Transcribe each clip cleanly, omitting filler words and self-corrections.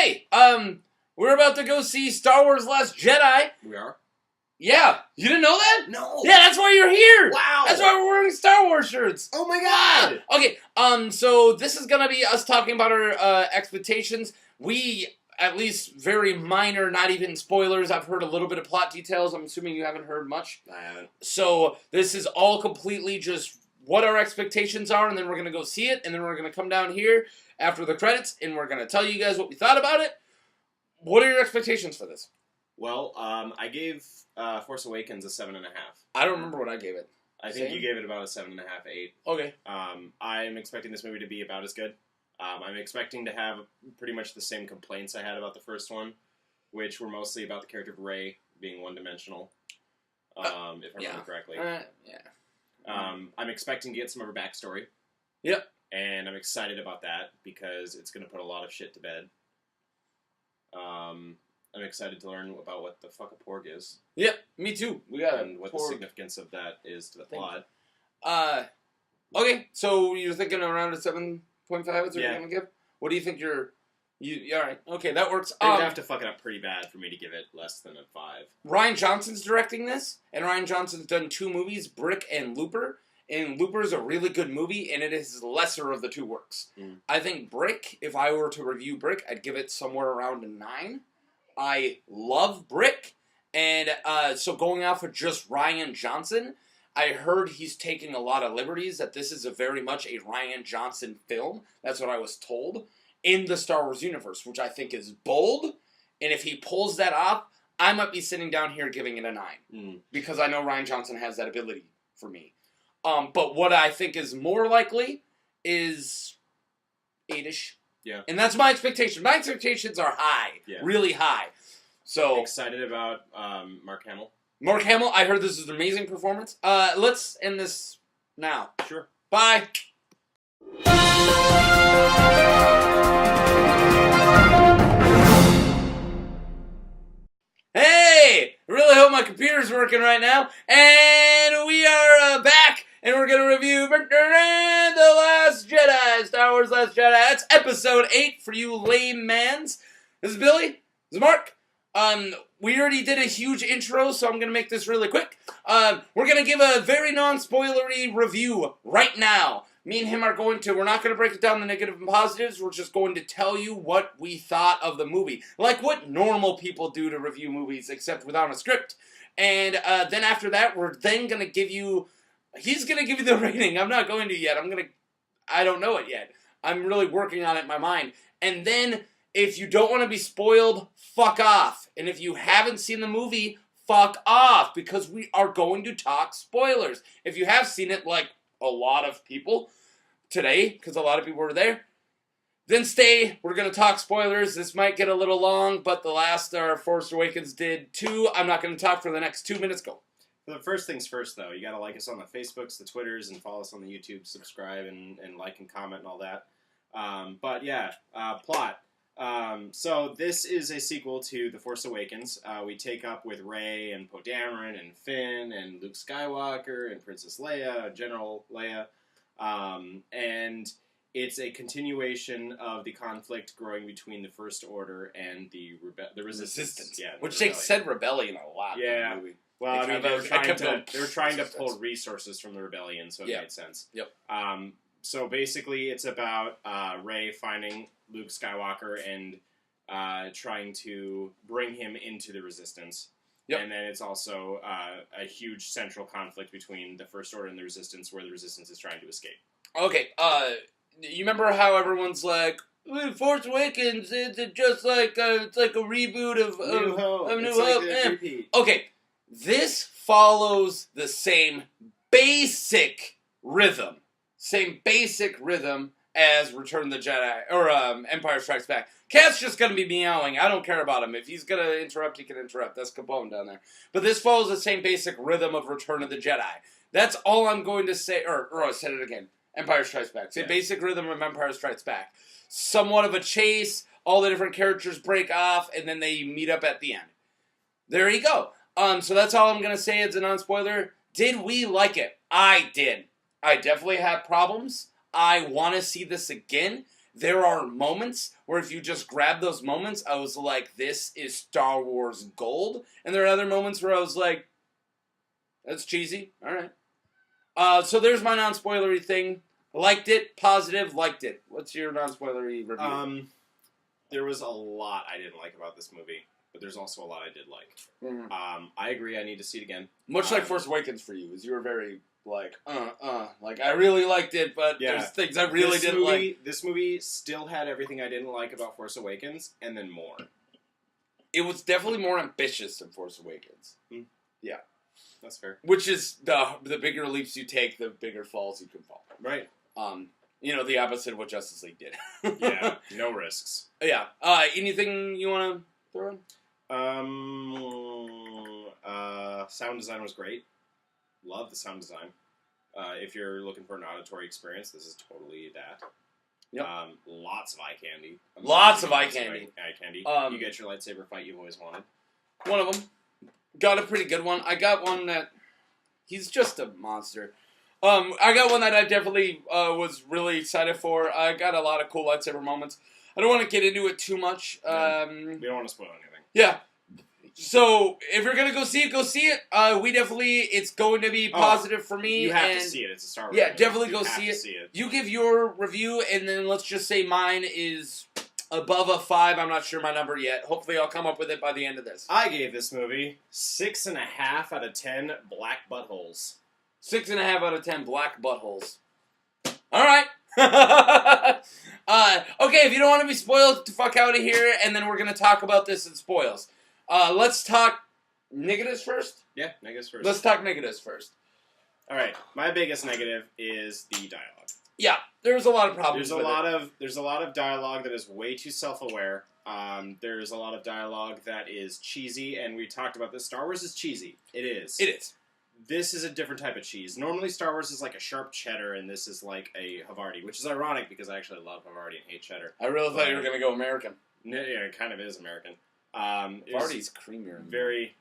Hey, we're about to go see Star Wars Last Jedi. We are? Yeah. You didn't know that? No. Yeah, that's why you're here. Wow. That's why we're wearing Star Wars shirts. Oh my god. Okay, so this is gonna be us talking about our expectations. We, at least very minor, not even spoilers. I've heard a little bit of plot details. I'm assuming you haven't heard much. I haven't. So this is all completely just what our expectations are, and then we're gonna go see it, and then we're gonna come down here after the credits, and we're gonna tell you guys what we thought about it. What are your expectations for this? Well, I gave Force Awakens a 7.5. I don't remember what I gave it. I think you gave it about a 7.5, 8. Okay. I'm expecting this movie to be about as good. I'm expecting to have pretty much the same complaints I had about the first one, which were mostly about the character of Rey being one-dimensional, if I remember correctly. I'm expecting to get some of her backstory. Yep. And I'm excited about that because it's going to put a lot of shit to bed. I'm excited to learn about what the fuck a porg is. Yep, me too. We got and what the significance of that is to the plot. Okay, so you're thinking around a 7.5 is what you're going to give? What do you think you're... Alright, okay, that works. They would have to fuck it up pretty bad for me to give it less than a 5. Rian Johnson's directing this, and Rian Johnson's done 2 movies, Brick and Looper. And Looper is a really good movie, and it is the lesser of the 2 works. I think Brick, if I were to review Brick, I'd give it somewhere around a 9. I love Brick, and so going off of just Rian Johnson, I heard he's taking a lot of liberties, that this is very much a Rian Johnson film. That's what I was told, in the Star Wars universe, which I think is bold, and if he pulls that off, I might be sitting down here giving it a 9, because I know Rian Johnson has that ability for me. But what I think is more likely is 8-ish. Yeah. And that's my expectation. My expectations are high. Yeah. Really high. So excited about Mark Hamill. Mark Hamill, I heard this is an amazing performance. Let's end this now. Sure. Bye. Hey! I really hope my computer's working right now. And we are back. And we're going to review The Last Jedi, Star Wars Last Jedi. That's episode 8 for you layman's. This is Billy. This is Mark. We already did a huge intro, so I'm going to make this really quick. We're going to give a very non-spoilery review right now. Me and him are we're not going to break it down the negative and positives. We're just going to tell you what we thought of the movie. Like what normal people do to review movies, except without a script. And then after that, we're then going to give you... He's going to give you the rating. I'm not going to yet. I don't know it yet. I'm really working on it in my mind. And then, if you don't want to be spoiled, fuck off. And if you haven't seen the movie, fuck off. Because we are going to talk spoilers. If you have seen it, like a lot of people today, because a lot of people were there, then stay. We're going to talk spoilers. This might get a little long, but the last Force Awakens did too. I'm not going to talk for the next 2 minutes. Go. The first things first, though, you gotta like us on the Facebooks, the Twitters, and follow us on the YouTube, subscribe, and like and comment and all that. But yeah, plot. So this is a sequel to The Force Awakens. We take up with Rey and Poe Dameron and Finn and Luke Skywalker and Princess Leia, General Leia, and it's a continuation of the conflict growing between the First Order and the Resistance. Yeah, which they said rebellion a lot. Yeah. In the movie. Well, I mean, they were trying to pull resources from the rebellion, so it made sense. Yep. So basically, it's about Rey finding Luke Skywalker and trying to bring him into the Resistance. Yep. And then it's also a huge central conflict between the First Order and the Resistance, where the Resistance is trying to escape. Okay. You remember how everyone's like, Force Awakens, it's just like it's like a reboot of New Hope. Repeat. Okay. This follows the same basic rhythm as Return of the Jedi, or Empire Strikes Back. Cat's just going to be meowing. I don't care about him. If he's going to interrupt, he can interrupt. That's Capone down there. But this follows the same basic rhythm of Return of the Jedi. That's all I'm going to say, or I said it again. Empire Strikes Back. Same basic rhythm of Empire Strikes Back. Somewhat of a chase, all the different characters break off, and then they meet up at the end. There you go. So that's all I'm going to say as a non-spoiler. Did we like it? I did. I definitely had problems. I want to see this again. there are moments where if you just grab those moments, I was like, this is Star Wars gold. And there are other moments where I was like, that's cheesy. All right. So there's my non-spoilery thing. Liked it. Positive. Liked it. What's your non-spoilery review? There was a lot I didn't like about this movie, but there's also a lot I did like. Mm-hmm. I agree. I need to see it again. Much like Force Awakens for you, is you were very like I really liked it, but there's things I really didn't like. This movie still had everything I didn't like about Force Awakens, and then more. It was definitely more ambitious than Force Awakens. Yeah, that's fair. Which is the bigger leaps you take, the bigger falls you can fall. Right. The opposite of what Justice League did. Yeah, no risks. Yeah. Anything you want to throw in? Sound design was great. Love the sound design. If you're looking for an auditory experience, this is totally that. Yep. Lots of eye candy. Lots of eye candy. Eye candy. You get your lightsaber fight you've always wanted. One of them. Got a pretty good one. I got one that... He's just a monster. I got one that I definitely was really excited for. I got a lot of cool lightsaber moments. I don't want to get into it too much. We don't want to spoil anything. Yeah. So, if you're going to go see it, go see it. It's going to be positive for me. You have to see it. It's a Star Wars. Yeah, definitely go see see it. You give your review, and then let's just say mine is above a 5. I'm not sure my number yet. Hopefully I'll come up with it by the end of this. I gave this movie 6.5 out of 10 black buttholes. 6.5 out of 10 black buttholes. All right. Okay, if you don't want to be spoiled, get the fuck out of here, and then we're going to talk about this in spoils. Let's talk negatives first. Yeah, negatives first. Let's talk negatives first. All right, my biggest negative is the dialogue. Yeah, there's a lot of problems. There's a lot of dialogue that is way too self-aware. There's a lot of dialogue that is cheesy, and we talked about this. Star Wars is cheesy. It is. It is. This is a different type of cheese. Normally, Star Wars is like a sharp cheddar, and this is like a Havarti, which is ironic because I actually love Havarti and hate cheddar. I really thought you were going to go American. Yeah, it kind of is American. Havarti's creamier.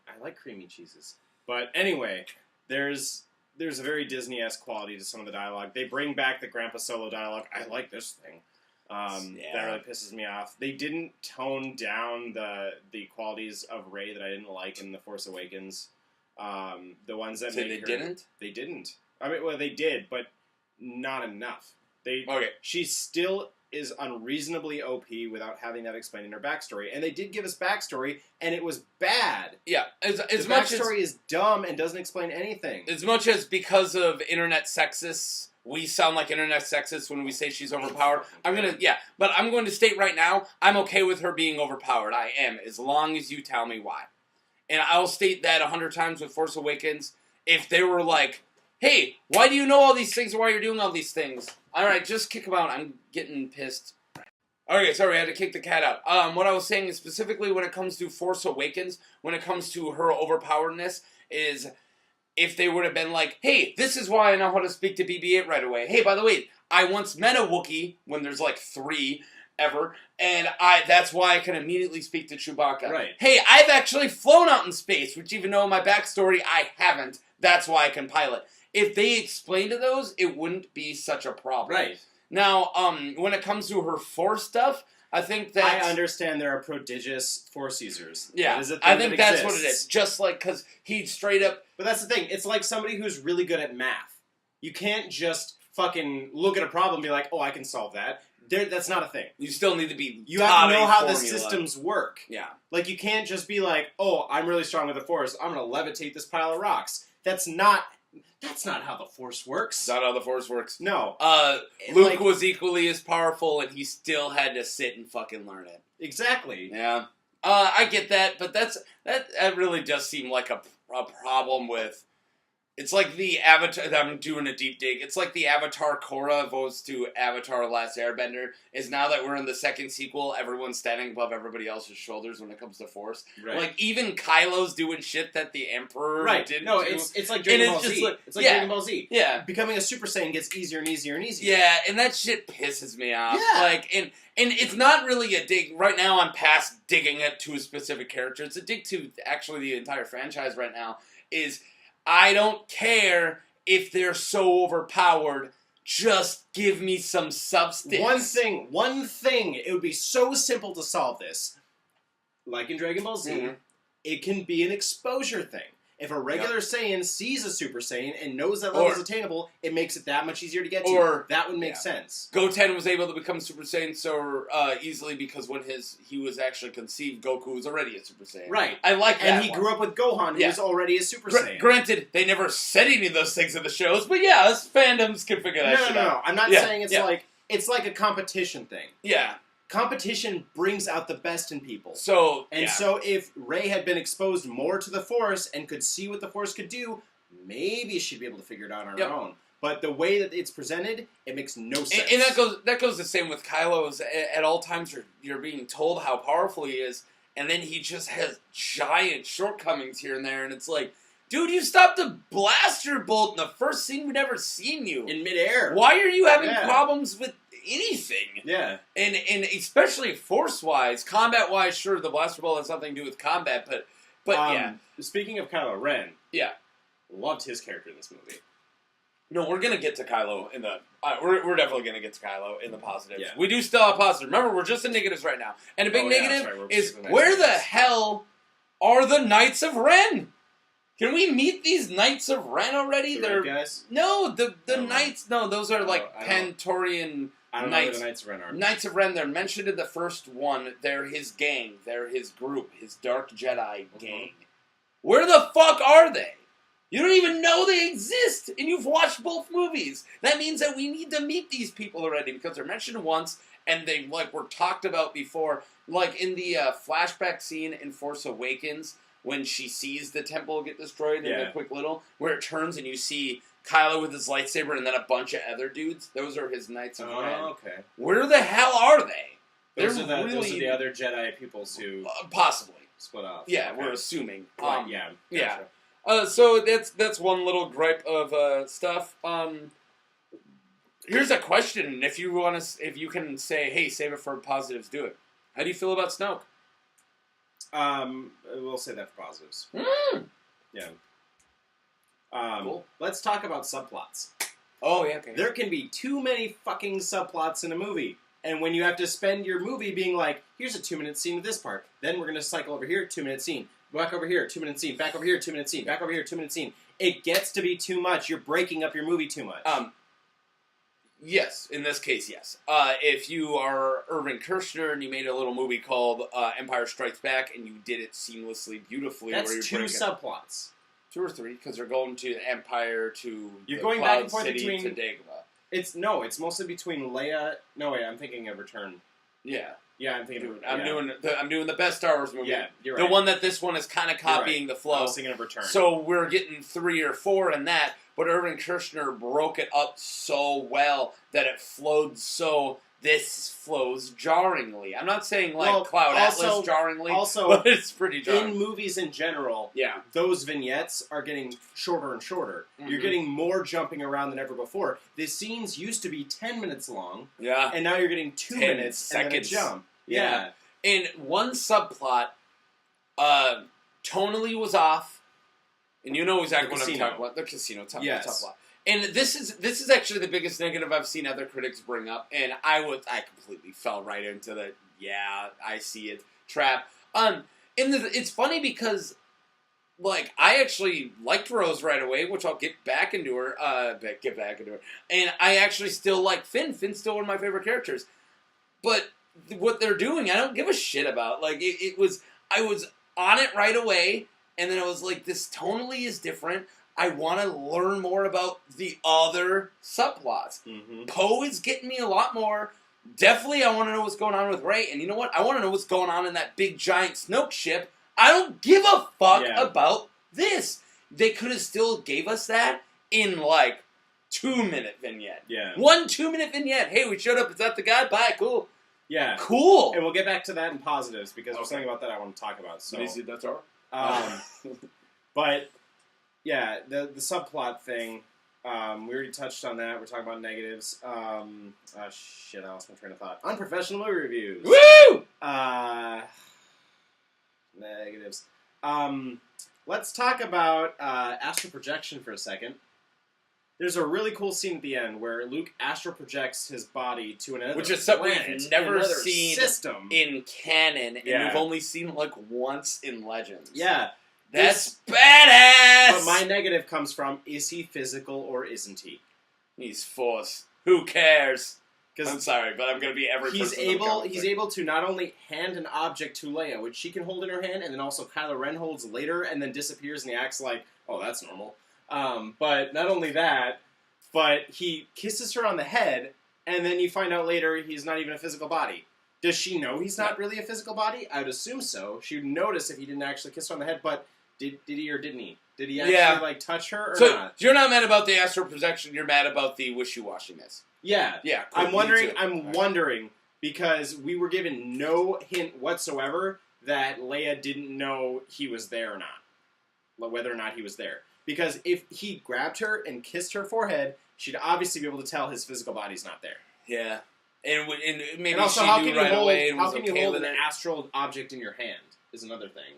I like creamy cheeses. But anyway, there's a very Disney-esque quality to some of the dialogue. They bring back the Grandpa Solo dialogue. I like this thing. That really pisses me off. They didn't tone down the qualities of Rey that I didn't like in The Force Awakens. The ones that didn't? They didn't. I mean, well, they did, but not enough. Okay. She still is unreasonably OP without having that explained in her backstory. And they did give us backstory, and it was bad. Yeah. The backstory is dumb and doesn't explain anything. As much as because of internet sexists, we sound like internet sexists when we say she's overpowered. I'm going to state right now, I'm okay with her being overpowered. I am, as long as you tell me why. And I'll state that 100 times with Force Awakens. If they were like, hey, why do you know all these things and why you're doing all these things? Alright, just kick them out. I'm getting pissed. Okay, sorry, I had to kick the cat out. What I was saying is specifically when it comes to Force Awakens, when it comes to her overpoweredness, is if they would have been like, hey, this is why I know how to speak to BB-8 right away. Hey, by the way, I once met a Wookiee when there's like 3 ever, and that's why I can immediately speak to Chewbacca. Right. Hey, I've actually flown out in space, which even though in my backstory I haven't, that's why I can pilot. If they explained to those, it wouldn't be such a problem. Right. Now, when it comes to her Force stuff, I think that I understand there are prodigious Force users. Yeah, that is a thing I think that's exists. what it is. Just like, because he straight up... But that's the thing. It's like somebody who's really good at math. You can't just fucking look at a problem and be like, oh, I can solve that. That's not a thing. You still need to be... You have to know how the systems work. Yeah. Like, you can't just be like, oh, I'm really strong with the Force. I'm going to levitate this pile of rocks. That's not how the Force works. Not how the Force works. No. Luke was equally as powerful, and he still had to sit and fucking learn it. Exactly. Yeah. I get that, but that really does seem like a problem with... It's like the Avatar... I'm doing a deep dig. It's like the Avatar Korra votes to Avatar Last Airbender, is now that we're in the second sequel, everyone's standing above everybody else's shoulders when it comes to Force. Right. Like, even Kylo's doing shit that the Emperor didn't do. It's like Dragon Ball Z. It's like Dragon Ball Z. Yeah. Becoming a Super Saiyan gets easier and easier and easier. Yeah, and that shit pisses me off. Yeah. Like, and it's not really a dig. Right now, I'm past digging it to a specific character. It's a dig to actually the entire franchise right now, is... I don't care if they're so overpowered. Just give me some substance. One thing. It would be so simple to solve this. Like in Dragon Ball Z, it can be an exposure thing. If a regular Saiyan sees a Super Saiyan and knows that level is attainable, it makes it that much easier to get to. That would make sense. Goten was able to become Super Saiyan so easily because when he was actually conceived, Goku was already a Super Saiyan. Right. I like that. And he grew up with Gohan, who was already a Super Saiyan. Granted, they never said any of those things in the shows, but yeah, us fandoms can figure that shit out. No. I'm not saying it's like a competition thing. Yeah. Competition brings out the best in people. So if Rey had been exposed more to the Force and could see what the Force could do, maybe she'd be able to figure it out on her own. But the way that it's presented, it makes no sense. And that goes the same with Kylo. At all times, you're being told how powerful he is, and then he just has giant shortcomings here and there, and it's like, dude, you stopped a blaster bolt in the first scene we'd ever seen you. In midair. Why are you having problems with anything? Yeah. And especially force-wise, combat-wise, sure, the blaster bolt has nothing to do with combat, but yeah. Speaking of Kylo Ren. Yeah. Loved his character in this movie. No, we're gonna get to Kylo in the. We're definitely gonna get to Kylo in the positives. Yeah. We do still have positives. Remember, we're just in negatives right now, and a big negative is where the hell are the Knights of Ren? Can we meet these Knights of Ren already? They're guys. No, the Knights. No, those are like Pantorian. I don't know who the Knights of Ren are. Knights of Ren, they're mentioned in the first one. They're his gang. They're his group. His Dark Jedi gang. Where the fuck are they? You don't even know they exist, and you've watched both movies. That means that we need to meet these people already, because they're mentioned once, and they were talked about before. Like in the flashback scene in Force Awakens, when she sees the temple get destroyed in the quick little, where it turns and you see Kylo with his lightsaber and then a bunch of other dudes. Those are his Knights of Ren. Okay. Where the hell are they? Those are the other Jedi peoples who possibly split off. Yeah, we're assuming. Gotcha. So that's one little gripe of stuff. Here's a question: if you can say, "Hey, save it for positives," do it. How do you feel about Snoke? We'll say that for positives. Yeah. Cool. Let's talk about subplots. Oh, yeah, okay. There can be too many fucking subplots in a movie. And when you have to spend your movie being like, here's a 2-minute scene with this part. Then we're going to cycle over here, 2-minute scene. Back over here, 2-minute scene. Back over here, 2-minute scene. Back over here, 2-minute scene. It gets to be too much. You're breaking up your movie too much. Yes. In this case, yes. If you are Irvin Kershner and you made a little movie called Empire Strikes Back and you did it seamlessly, beautifully. That's where two subplots. 2 or 3, because they're going to Empire to You're going back and forth City between to Dagobah. It's mostly between Leia. No, wait, I'm thinking of Return. Yeah, I'm thinking. I'm doing the best Star Wars movie. Yeah, you're right. The one that this one is kind of copying the flow. I was thinking of Return. So we're getting 3 or 4 in that, but Irvin Kershner broke it up so well that it flowed so. This flows jarringly. I'm not saying Cloud Atlas jarringly, but it's pretty jarring. In movies in general, those vignettes are getting shorter and shorter. Mm-hmm. You're getting more jumping around than ever before. The scenes used to be 10 minutes long, and now you're getting 2 minutes seconds. And then a jump. Yeah. And one subplot, tonally was off, and you know exactly what I'm talking about. The casino subplot. And this is actually the biggest negative I've seen other critics bring up, and I completely fell right into the I see it trap. It's funny because I actually liked Rose right away, which I'll get back into her, and I actually still like Finn. Finn's still one of my favorite characters, but what they're doing, I don't give a shit about. I was on it right away, and then I was like, this tonally is different. I want to learn more about the other subplots. Mm-hmm. Poe is getting me a lot more. Definitely, I want to know what's going on with Rey. And you know what? I want to know what's going on in that big, giant Snoke ship. I don't give a fuck about this. They could have still gave us that in, 2-minute vignette. Yeah. 1 2-minute vignette. Hey, we showed up. Is that the guy? Bye. Cool. Yeah. Cool. And we'll get back to that in positives, because there's something about that I want to talk about. So. That's all right. But... yeah, the subplot thing, we already touched on that. We're talking about negatives. I lost my train of thought. Unprofessional movie reviews. Woo! Negatives. Let's talk about astral projection for a second. There's a really cool scene at the end where Luke astral projects his body to another which is something planet, we've never another seen system. in canon, and Yeah. we've only seen like once in Legends. Yeah. That's badass! But my negative comes from, is he physical or isn't he? He's Force. Who cares? I'm Because sorry, but I'm going to be every he's person in the comic he's book. able to not only hand an object to Leia, which she can hold in her hand, and then also Kylo Ren holds later, and then disappears, and he acts like, oh, that's normal. But not only that, but he kisses her on the head, and then you find out later he's not even a physical body. Does she know he's not really a physical body? I would assume so. She would notice if he didn't actually kiss her on the head, but did he or didn't he? Did he actually touch her or so not? you're not mad about the astral projection, you're mad about the wishy-washiness. Yeah. Yeah, cool. I'm wondering. Me too. I'm wondering because we were given no hint whatsoever that Leia didn't know he was there or not, whether or not he was there. Because if he grabbed her and kissed her forehead, she'd obviously be able to tell his physical body's not there. Yeah. And maybe And also, she how knew can you right hold, away and how was can okay you hold with an it. astral object in your hand? Is another thing.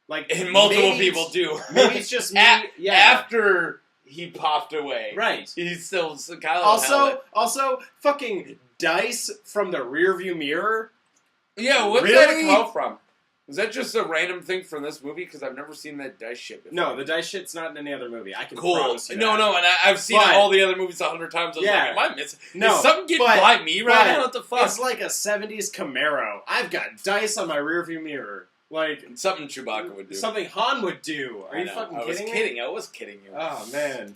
Like And multiple maybe people do. Maybe it's just me. Yeah. After he popped away. Right. He's still kind of Also, fucking dice from the rearview mirror. Yeah, what's Really? that come from? Is that just a random thing from this movie? Because I've never seen that dice shit before. No, the dice shit's not in any other movie. I can Cool. promise you No, that. and I've seen But- all the other movies 100 times. I was Yeah. like, am I missing? No, Is something getting but- by me right but now? What the fuck? It's like a 70s Camaro. I've got dice on my rearview mirror. Like, Something Chewbacca would do. something Han would do. Are I you know. fucking I was kidding me? kidding. I was kidding you. Oh, man.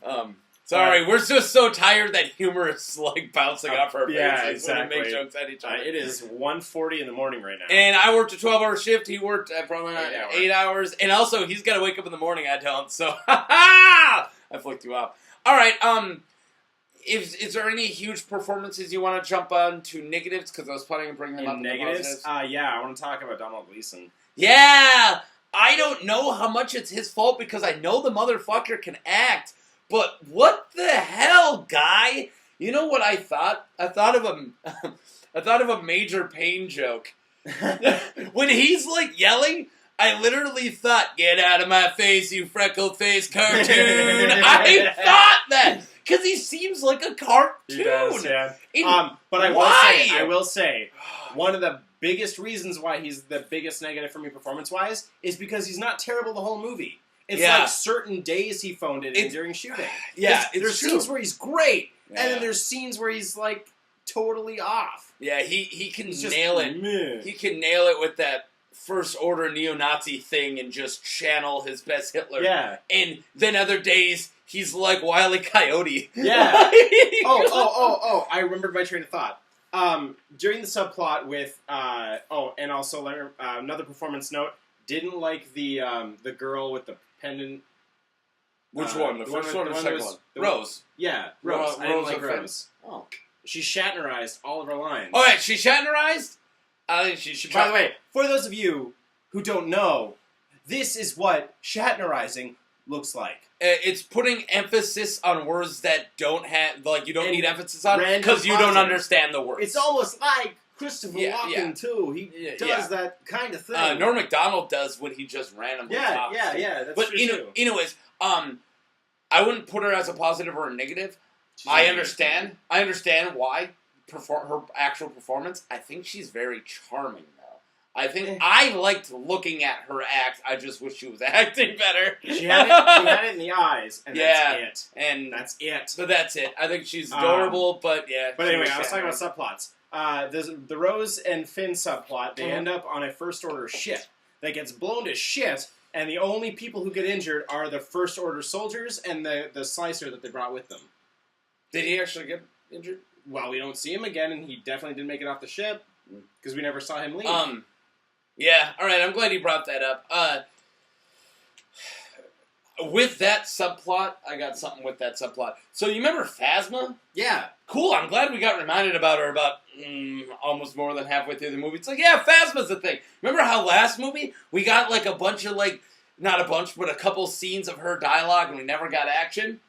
Sorry, we're just so tired that humor is like bouncing off our faces yeah, when exactly. we make jokes at each other. It is 1:40 in the morning right now. And I worked a 12-hour shift. He worked probably 8 8 hours. And also, he's got to wake up in the morning. I don't. So, I flicked you off. All right. Is there any huge performances you want to jump on to negatives? Because I was planning on bringing them up in negatives? the positives. Yeah, I want to talk about Donald Gleason. Yeah! I don't know how much it's his fault because I know the motherfucker can act. But what the hell, guy? You know what I thought? I thought of a Major Payne joke. When he's like yelling, I literally thought, "Get out of my face, you freckled-faced cartoon." I thought that because he seems like a cartoon. He does, yeah. And But I why? will say, one of the biggest reasons why he's the biggest negative for me performance-wise is because he's not terrible the whole movie. It's Yeah. like certain days he phoned it in during shooting. Yeah, there's true. scenes where he's great, Yeah. and then there's scenes where he's like totally off. Yeah, he can He's just nail it. meh. He can nail it with that First Order neo-Nazi thing and just channel his best Hitler. Yeah. And then other days, he's like Wile E. Coyote. Yeah. Oh, I remembered my train of thought. During the subplot with, and also another performance note, didn't like the girl with the pendant. Which one? The first one or the second one? Rose. Yeah, Rose. I didn't like Rose. Rose. Oh. She Shatnerized all of her lines. All right, she Shatnerized? I think she should. By the way, for those of you who don't know, this is what Shatnerizing looks like. It's putting emphasis on words that don't have, like, you don't And need emphasis on random because you don't pauses. understand the words. It's almost like Christopher Yeah, Walken, yeah. too. He does that kind of thing. Norm Macdonald does when he just randomly talks. Yeah, that's But true, too. anyways, I wouldn't put her as a positive or a negative. She's I not understand. I understand why her actual performance. I think she's very charming, though. I think I liked looking at her act. I just wish she was acting better. She had it in the eyes, and Yeah. that's it. And That's it. but that's it. I think she's adorable, but yeah. But she anyway, I was talking Shatner. about subplots. There's the Rose and Finn subplot. They Mhm. end up on a First Order ship that gets blown to shit, and the only people who get injured are the First Order soldiers and the slicer that they brought with them. Did he actually get injured? Well, we don't see him again, and he definitely didn't make it off the ship because we never saw him leave. Yeah, alright, I'm glad you brought that up. With that subplot, I got something with that subplot. So you remember Phasma? Yeah. Cool, I'm glad we got reminded about her about almost more than halfway through the movie. It's like, yeah, Phasma's a thing. Remember how last movie, we got like a bunch of not a bunch, but a couple scenes of her dialogue and we never got action?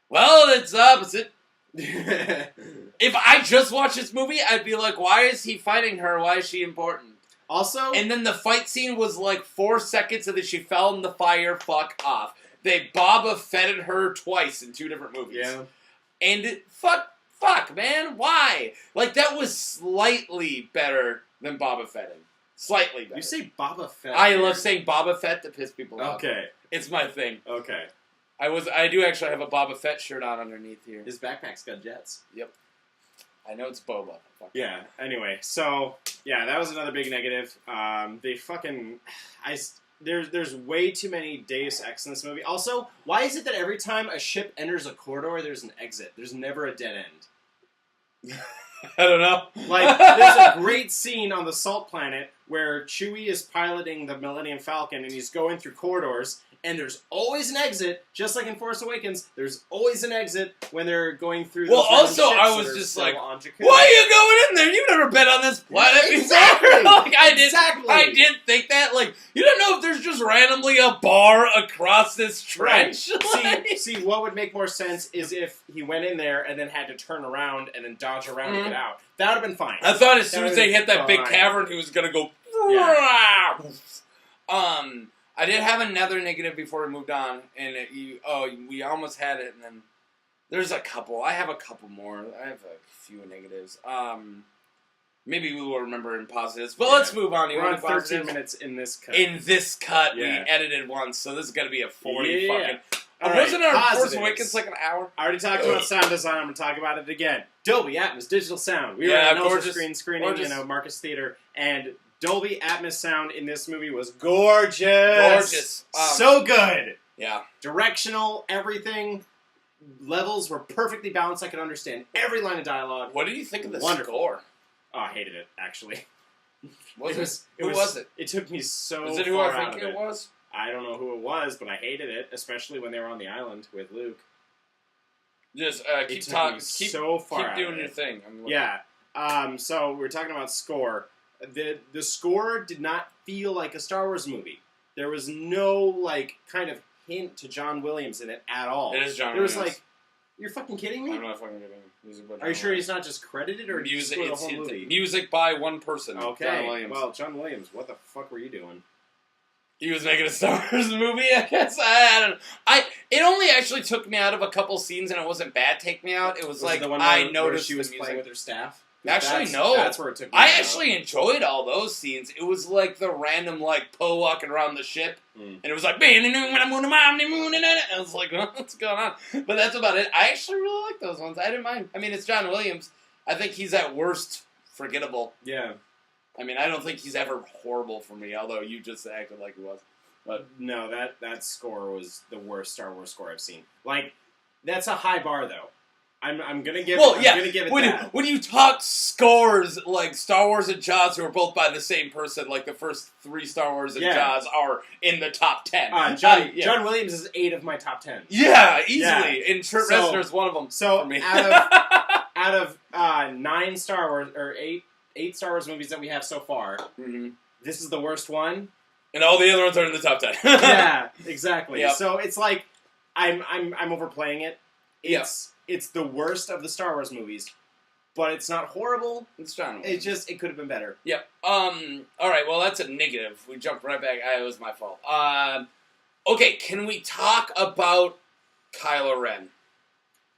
Well, it's the opposite. If I just watched this movie, I'd be like, why is he fighting her? Why is she important? Also, And then the fight scene was like 4 seconds and then she fell in the fire, fuck off. they Boba Fetted her twice in 2 different movies. Yeah. And fuck, man, why? Like, that was slightly better than Boba Fetting. Slightly better. You say Boba Fett. I love saying Boba Fett to piss people off. Okay. It's my thing. Okay. I do actually have a Boba Fett shirt on underneath here. His backpack's got jets. Yep. I know it's Boba. Fuck. Yeah. Anyway, so yeah, that was another big negative. They fucking, there's way too many Deus Ex in this movie. Also, why is it that every time a ship enters a corridor, there's an exit? There's never a dead end. I don't know. Like, there's a great scene on the Salt Planet where Chewie is piloting the Millennium Falcon and he's going through corridors. And there's always an exit, just like in Force Awakens. There's always an exit when they're going through. Well, those also, ships I that was are just still like, on Jakku. why are you going in there? You've never been on this planet before. Exactly. Like, Exactly. I did think that. Like, you don't know if there's just randomly a bar across this trench. Right. See, what would make more sense is if he went in there and then had to turn around and then dodge around to get out. That would have been fine. I thought as soon as they hit that big cavern, he was gonna go. Yeah. I did have another negative before we moved on, and we almost had it, and then there's a couple. I have a couple more. I have a few negatives. Maybe we will remember in positives, but let's move on. We're on 13 minutes in this cut. In this cut, we edited once, so this is gonna be a 40 fucking. Positives. Wasn't our Force Awakens like an hour? I already talked about sound design. I'm going to talk about it again. Dolby Atmos digital sound. We were at an ultra screening in a Marcus Theater, and Dolby Atmos sound in this movie was gorgeous. Gorgeous. So good. Yeah. Directional, everything. Levels were perfectly balanced. I could understand every line of dialogue. What did you think of the Wonderful. score? Oh, I hated it, actually. Who was it? It took me so Was it who far I out think of it was? I don't know who it was, but I hated it, especially when they were on the island with Luke. Just keep talking. talking. So far keep out doing of your it. thing. Yeah. So we were talking about score. The score did not feel like a Star Wars movie. There was no kind of hint to John Williams in it at all. It is John There Williams. was like, you're fucking kidding me? I'm not fucking kidding. Music by John Are you sure Williams. he's not just credited, or music? did he It's score the whole movie? music by one person. Okay. John Williams. Well, John Williams, what the fuck were you doing? He was making a Star Wars movie, I guess. I don't know. It only actually took me out of a couple scenes, and it wasn't bad. Take me out. It was like the one I where noticed she was the playing music. with her staff. Actually, no. That's where it took me I out. actually enjoyed all those scenes. It was like the random Poe walking around the ship, and it was like, man, when I'm on the moon, and I was like, what's going on? But that's about it. I actually really like those ones. I didn't mind. I mean, it's John Williams. I think he's at worst forgettable. Yeah. I mean, I don't think he's ever horrible for me, although you just acted like he was. But no, that score was the worst Star Wars score I've seen. That's a high bar, though. I'm gonna give. I'm gonna give it that. When you talk scores like Star Wars and Jaws, who are both by the same person, like the first 3 Star Wars and Jaws are in the top 10. John Williams is 8 of my top 10. Yeah, easily. Yeah. And Trent Reznor's one of them. So for me. out of 9 Star Wars or 8 Star Wars movies that we have so far, this is the worst one. And all the other ones are in the top 10. Yeah, exactly. Yep. So it's like I'm overplaying it. It's the worst of the Star Wars movies, but it's not horrible. It's John. It could have been better. Yep. All right. Well, that's a negative. We jumped right back. It was my fault. Okay. Can we talk about Kylo Ren?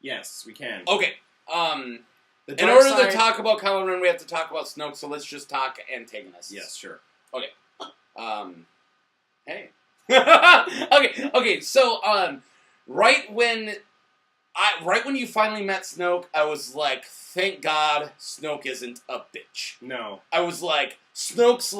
Yes, we can. Okay. In order to talk about Kylo Ren, we have to talk about Snoke. So let's just talk antagonists. Yes, sure. Okay. Hey. Okay. So, right when you finally met Snoke, I was like, thank God Snoke isn't a bitch. No. I was like, Snoke's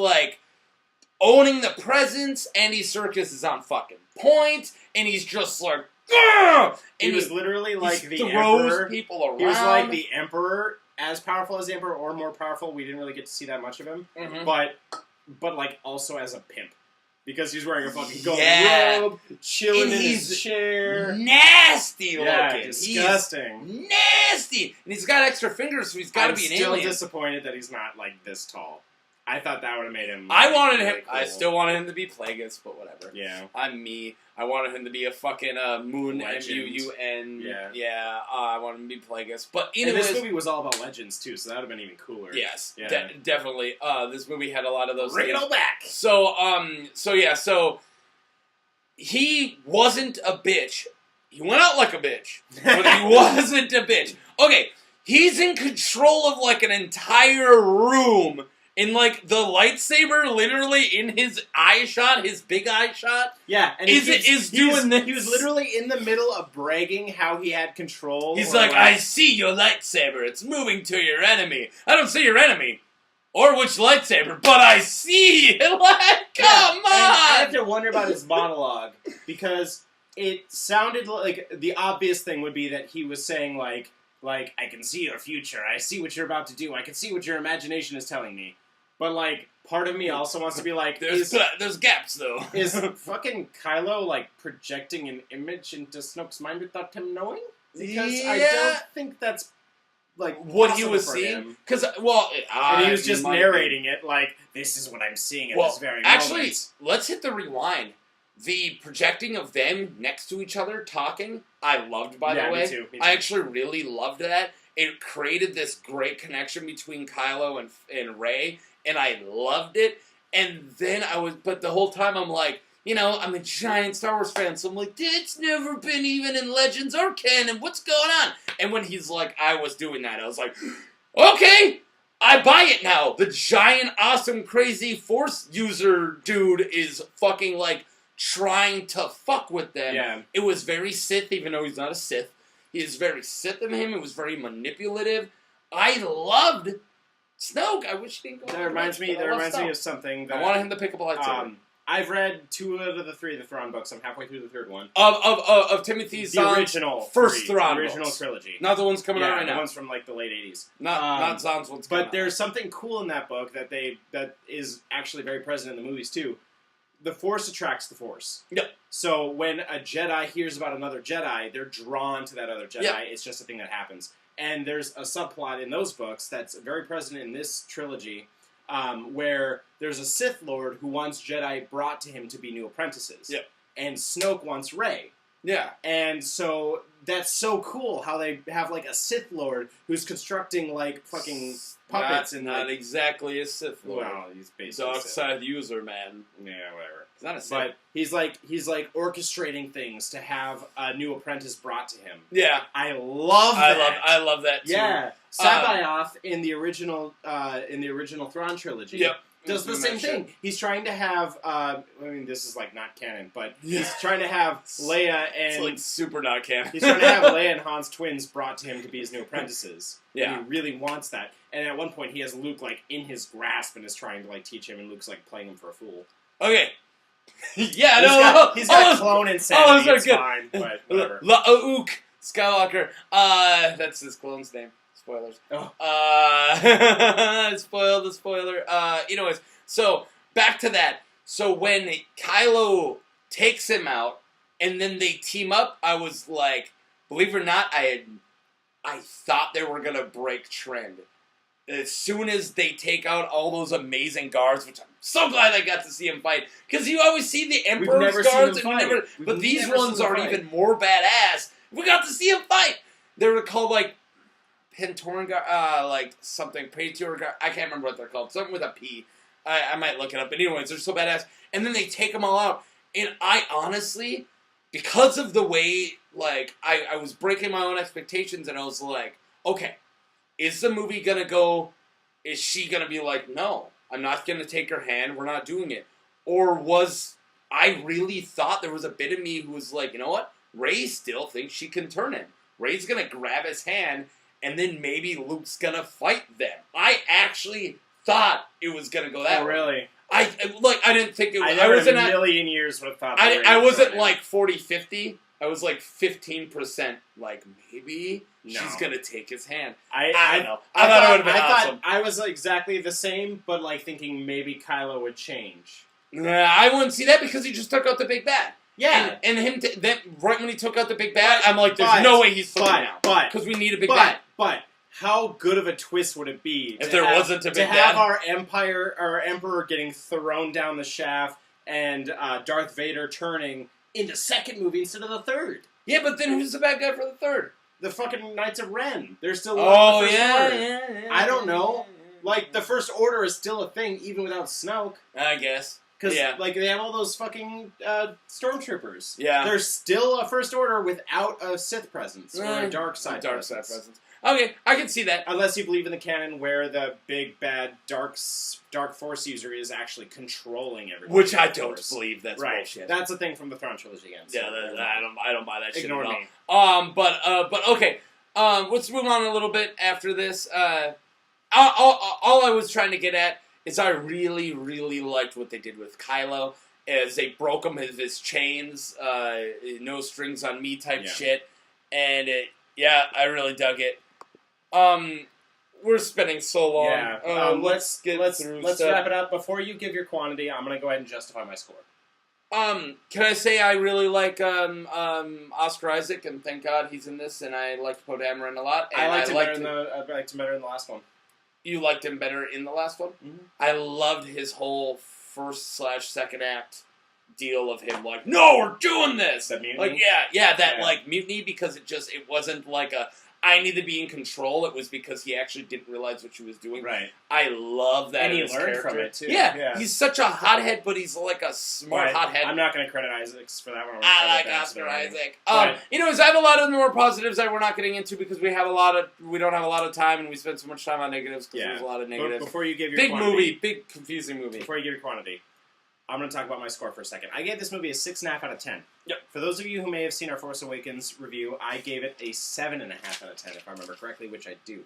owning the presence, Andy Serkis is on fucking point, and he's just like, Grr! He was literally like the throws Emperor. People around. He was like the Emperor, as powerful as the Emperor, or more powerful. We didn't really get to see that much of him. Mm-hmm. But also as a pimp. Because he's wearing a fucking gold robe, chilling in his chair. Nasty looking. Yeah, disgusting. He's nasty. And he's got extra fingers, so he's got to be an alien. I'm still disappointed that he's not, this tall. I thought that would have made him I wanted really him. cool. I still wanted him to be Plagueis, but whatever. Yeah. I'm me. I wanted him to be a fucking moon Legend. M-U-U-N. Yeah. I wanted him to be Plagueis. But And anyways, this movie was all about legends, too, so that would have been even cooler. Yes. Yeah. Definitely. This movie had a lot of those Bring it things. all back! So he wasn't a bitch. He went out like a bitch, but he wasn't a bitch. Okay, he's in control of, like, an entire room, in, like, the lightsaber literally in his eye shot, his big eye shot. Yeah, and is doing this. He was literally in the middle of bragging how he had control. He's like, I see your lightsaber. It's moving to your enemy. I don't see your enemy. Or which lightsaber, but I see it. Like, come on! I have to wonder about his monologue, because it sounded like the obvious thing would be that he was saying, like, I can see your future, I see what you're about to do, I can see what your imagination is telling me. But, like, part of me also wants to be like, there's gaps, though. Is fucking Kylo, like, projecting an image into Snoke's mind without him knowing? Because I don't think that's, like, what he was seeing. Because, and he was just narrating it like, this is what I'm seeing at this very moment. Actually, let's hit the rewind. The projecting of them next to each other talking, I loved, by the way. Me too. I actually really loved that. It created this great connection between Kylo and Rey, and I loved it. And then but the whole time I'm like, you know, I'm a giant Star Wars fan, so I'm like, it's never been even in Legends or canon, what's going on? And when he's like, I was doing that, I was like, okay, I buy it now. The giant, awesome, crazy Force user dude is fucking, like, trying to fuck with them. Yeah. It was very Sith, even though he's not a Sith. He is very Sith of him. It was very manipulative. I loved Snoke. I wish he didn't go. That reminds me of something that I wanted him to pick up a lightsaber. I've read 2 out of the 3 of the Thrawn books. I'm halfway through the 3rd one. Of Timothy Zahn's original first Thrawn the original books. trilogy. Not the ones coming out right now. The ones from, like, the late 80s. Not Zahn's ones coming But there's something cool in that book that is actually very present in the movies, too. The Force attracts the Force. Yep. So when a Jedi hears about another Jedi, they're drawn to that other Jedi. Yep. It's just a thing that happens. And there's a subplot in those books that's very present in this trilogy, where there's a Sith Lord who wants Jedi brought to him to be new apprentices. Yep. And Snoke wants Rey. Yeah. And so that's so cool how they have, like, a Sith Lord who's constructing, like, fucking puppets. Not exactly a Sith Lord. Well, he's basically Dark side user, man. Yeah, whatever. He's not a Sith. But he's like orchestrating things to have a new apprentice brought to him. Yeah. I love that. I love that too. Yeah. Sabayoth in the original Thrawn trilogy. Yep. Does the same thing. He's trying to have, I mean, this is, like, not canon, but he's trying to have Leia and... It's, like, super not canon. He's trying to have Leia and Han's twins brought to him to be his new apprentices. Yeah. And he really wants that. And at one point, he has Luke, like, in his grasp and is trying to, like, teach him, and Luke's, like, playing him for a fool. Okay. Yeah, he's got clone insanity, it's good. fine, but whatever. Lauk Skywalker. That's his clone's name. Spoilers. Oh. Spoil the spoiler. Anyways, so back to that. So when Kylo takes him out and then they team up, I was like, believe it or not, I thought they were gonna break trend. As soon as they take out all those amazing guards, which I'm so glad I got to see him fight, because you always see the Emperor's guards, but these ones are even more badass. We got to see him fight. They were called, like, Pentoran guard, like something, Praetor guard, I can't remember what they're called, something with a P. I might look it up, but anyways, they're so badass. And then they take them all out, and I honestly, because of the way, like, I was breaking my own expectations, and I was like, okay, is the movie gonna go, is she gonna be like, no, I'm not gonna take her hand, we're not doing it? Or I really thought there was a bit of me who was like, you know what, Rey still thinks she can turn him. Rey's gonna grab his hand, and then maybe Luke's gonna fight them. I actually thought it was gonna go that way. Oh, really? I didn't think it was. I wasn't in a million years would have thought that. I wasn't like 40-50. I was like 15%. Like, maybe she's gonna take his hand. I don't know. I thought it would have been awesome. I was exactly the same, but, like, thinking maybe Kylo would change. I wouldn't see that because he just took out the big bad. Yeah. And him, right when he took out the big bad, I'm like, there's no way he's flipping now. Because we need a big bad. But how good of a twist would it be if there wasn't a big bad? To have our Emperor getting thrown down the shaft and Darth Vader turning in the second movie instead of the third. Yeah, but then who's the bad guy for the third? The fucking Knights of Ren. They're still the First Order. Yeah. I don't know. Like, the First Order is still a thing even without Snoke. I guess. Because, Yeah. like, they have all those fucking stormtroopers. Yeah. There's still a First Order without a Sith presence or a dark side presence. Okay, I can see that. Unless you believe in the canon where the big, bad, dark Force user is actually controlling everyone. Which I don't believe. That's right. bullshit. That's the thing from the Thrawn trilogy again. So Yeah, I don't buy that shit ignore at me. all. But okay. Let's move on a little bit after this. All I was trying to get at is I really, really liked what they did with Kylo, as they broke him of his chains, no strings on me type shit, and I really dug it. We're spending so long. Yeah. Let's stuff. wrap it up. Before you give your quantity, I'm gonna go ahead and justify my score. Can I say I really like Oscar Isaac, and thank God he's in this, and I liked Poe Dameron a lot. And I liked him better in the last one. You liked him better in the last one? Mm-hmm. I loved his whole first/second act deal of him like, no, we're doing this. That mutiny? Like, like mutiny, because it wasn't like I need to be in control. It was because he actually didn't realize what she was doing. Right. I love that. And he in his learned character. from it too. Yeah, he's such a hothead, but he's like a smart hothead. I'm not going to credit Isaacs for that one. I like Oscar Isaac. Anyways, I have a lot of the more positives that we're not getting into because we don't have a lot of time, and we spend so much time on negatives because there's a lot of negatives. Before you give your big confusing movie. Before you give your quantity, I'm going to talk about my score for a second. I gave this movie a 6.5 out of 10. Yep. For those of you who may have seen our Force Awakens review, I gave it a 7.5 out of 10, if I remember correctly, which I do.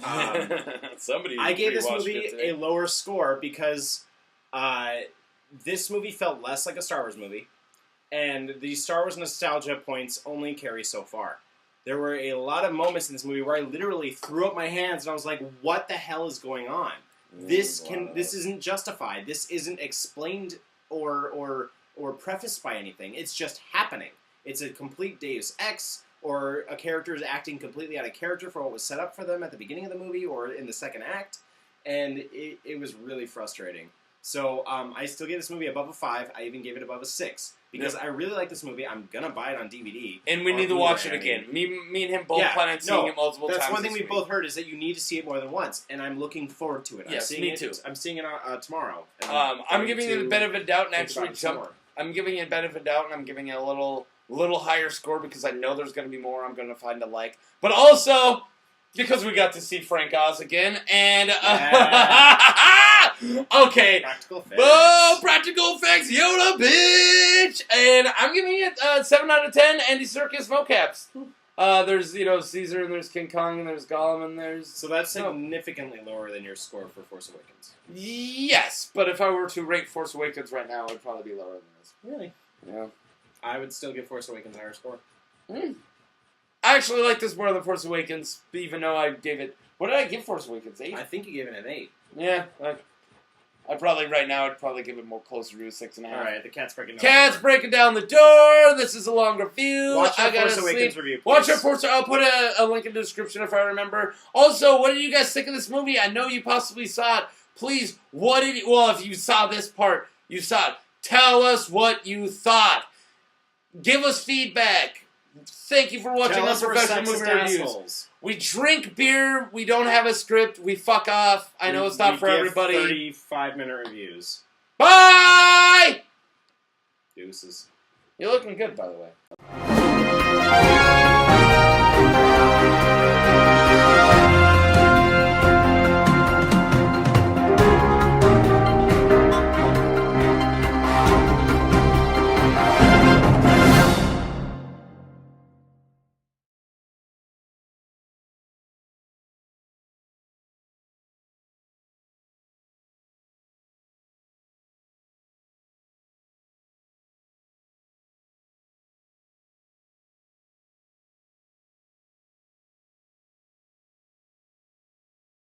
I gave this movie a lower score because this movie felt less like a Star Wars movie, and the Star Wars nostalgia points only carry so far. There were a lot of moments in this movie where I literally threw up my hands and I was like, what the hell is going on? This isn't justified. This isn't explained or prefaced by anything. It's just happening. It's a complete Deus Ex, or a character is acting completely out of character for what was set up for them at the beginning of the movie or in the second act, and it was really frustrating. So I still gave this movie above a 5. I even gave it above a 6 because I really like this movie. I'm gonna buy it on DVD, and we need to watch it again. Me and him both plan on seeing it multiple times. That's one thing we both heard is that you need to see it more than once, and I'm looking forward to it. Yes, me too. I'm seeing it tomorrow. I'm giving it a bit of a doubt, and actually I'm giving it a bit of a doubt, and I'm giving it a little higher score because I know there's going to be more I'm going to find to like, but also because we got to see Frank Oz again, and okay, practical effects. Oh, practical effects, Yoda, bitch, and I'm giving it 7 out of 10. Andy Serkis mocaps. There's Caesar, and there's King Kong, and there's Gollum, and there's so that's significantly lower than your score for Force Awakens. Yes, but if I were to rate Force Awakens right now, it would probably be lower than this. Really? Yeah. I would still give Force Awakens a higher score. I actually like this more than Force Awakens, even though I gave it... What did I give Force Awakens? 8? I think you gave it an 8. Yeah. I'd probably give it more closer to a 6.5. Alright, the cat's breaking down breaking down the door. This is a long review. Watch our Force Awakens review, please. Watch our Force... I'll put a link in the description if I remember. Also, what did you guys think of this movie? I know you possibly saw it. Please, if you saw this part, you saw it. Tell us what you thought. Give us feedback. Thank you for watching Unprofessional movie reviews. Assholes. We drink beer. We don't have a script. We fuck off. I know it's not for everybody. 35-minute reviews. Bye! Deuces. You're looking good, by the way.